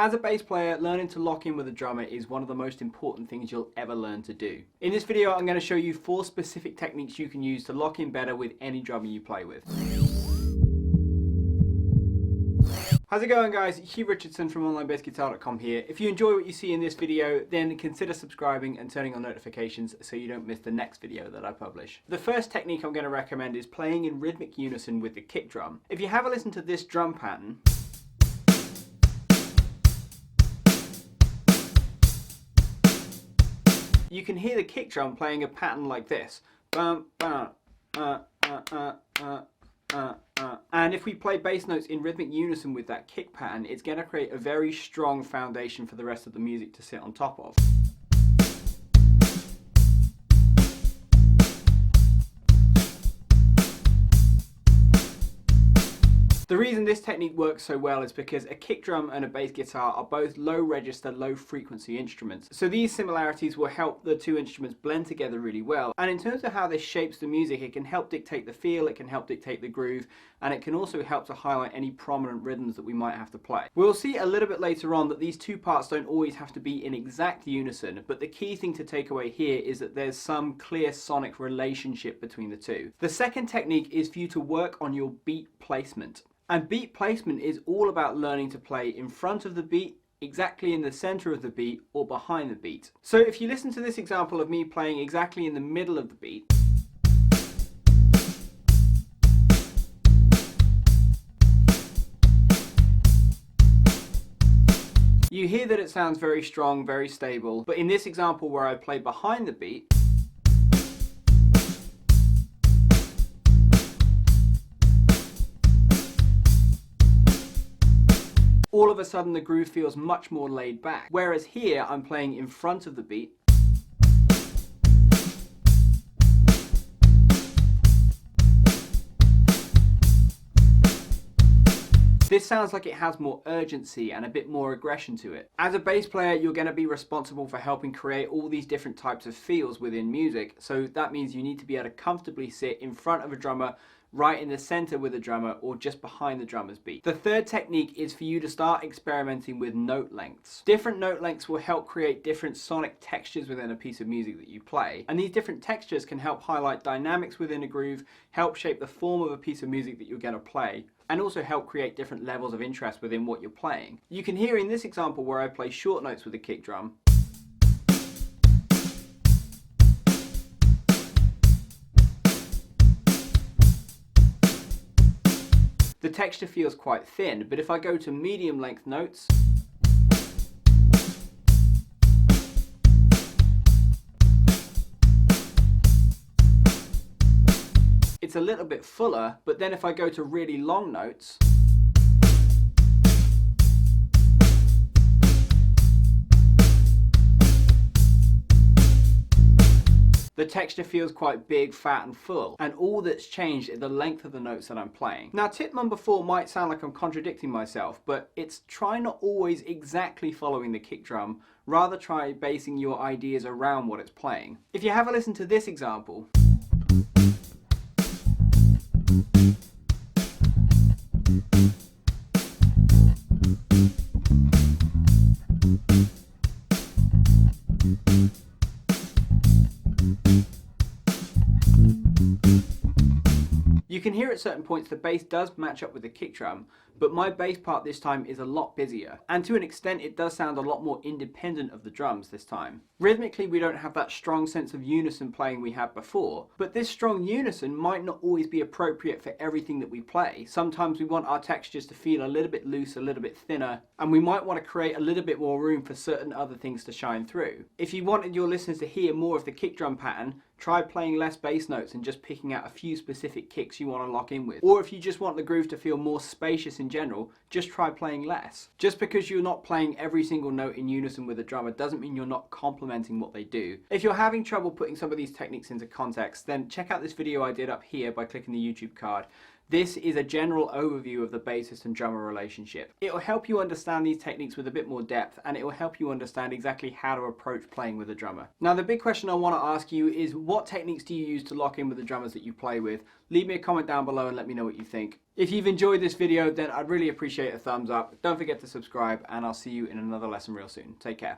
As a bass player, learning to lock in with a drummer is one of the most important things you'll ever learn to do. In this video, I'm going to show you 4 specific techniques you can use to lock in better with any drummer you play with. How's it going, guys? Hugh Richardson from onlinebassguitar.com here. If you enjoy what you see in this video, then consider subscribing and turning on notifications so you don't miss the next video that I publish. The first technique I'm going to recommend is playing in rhythmic unison with the kick drum. If you have a listen to this drum pattern, you can hear the kick drum playing a pattern like this. And if we play bass notes in rhythmic unison with that kick pattern, it's going to create a very strong foundation for the rest of the music to sit on top of. The reason this technique works so well is because a kick drum and a bass guitar are both low register, low frequency instruments. So these similarities will help the two instruments blend together really well. And in terms of how this shapes the music, it can help dictate the feel, it can help dictate the groove, and it can also help to highlight any prominent rhythms that we might have to play. We'll see a little bit later on that these two parts don't always have to be in exact unison, but the key thing to take away here is that there's some clear sonic relationship between the two. The second technique is for you to work on your beat placement. And beat placement is all about learning to play in front of the beat, exactly in the center of the beat, or behind the beat. So if you listen to this example of me playing exactly in the middle of the beat, you hear that it sounds very strong, very stable, but in this example where I play behind the beat, all of a sudden the groove feels much more laid back. Whereas here I'm playing in front of the beat. This sounds like it has more urgency and a bit more aggression to it. As a bass player, you're going to be responsible for helping create all these different types of feels within music. So that means you need to be able to comfortably sit in front of a drummer, right in the center with the drummer, or just behind the drummer's beat. The third technique is for you to start experimenting with note lengths. Different note lengths will help create different sonic textures within a piece of music that you play. And these different textures can help highlight dynamics within a groove, help shape the form of a piece of music that you're going to play, and also help create different levels of interest within what you're playing. You can hear in this example where I play short notes with the kick drum, the texture feels quite thin, but if I go to medium length notes, it's a little bit fuller, but then if I go to really long notes, the texture feels quite big, fat and full, and all that's changed is the length of the notes that I'm playing. Now tip number 4 might sound like I'm contradicting myself, but it's try not always exactly following the kick drum, rather try basing your ideas around what it's playing. If you have a listen to this example, you can hear at certain points the bass does match up with the kick drum, but my bass part this time is a lot busier. And to an extent it does sound a lot more independent of the drums this time. Rhythmically we don't have that strong sense of unison playing we had before, but this strong unison might not always be appropriate for everything that we play. Sometimes we want our textures to feel a little bit loose, a little bit thinner, and we might want to create a little bit more room for certain other things to shine through. If you wanted your listeners to hear more of the kick drum pattern, try playing less bass notes and just picking out a few specific kicks you want to lock in with. Or if you just want the groove to feel more spacious in general, just try playing less. Just because you're not playing every single note in unison with a drummer doesn't mean you're not complementing what they do. If you're having trouble putting some of these techniques into context, then check out this video I did up here by clicking the YouTube card. This is a general overview of the bassist and drummer relationship. It will help you understand these techniques with a bit more depth, and it will help you understand exactly how to approach playing with a drummer. Now, the big question I want to ask you is, what techniques do you use to lock in with the drummers that you play with? Leave me a comment down below and let me know what you think. If you've enjoyed this video, then I'd really appreciate a thumbs up. Don't forget to subscribe, and I'll see you in another lesson real soon. Take care.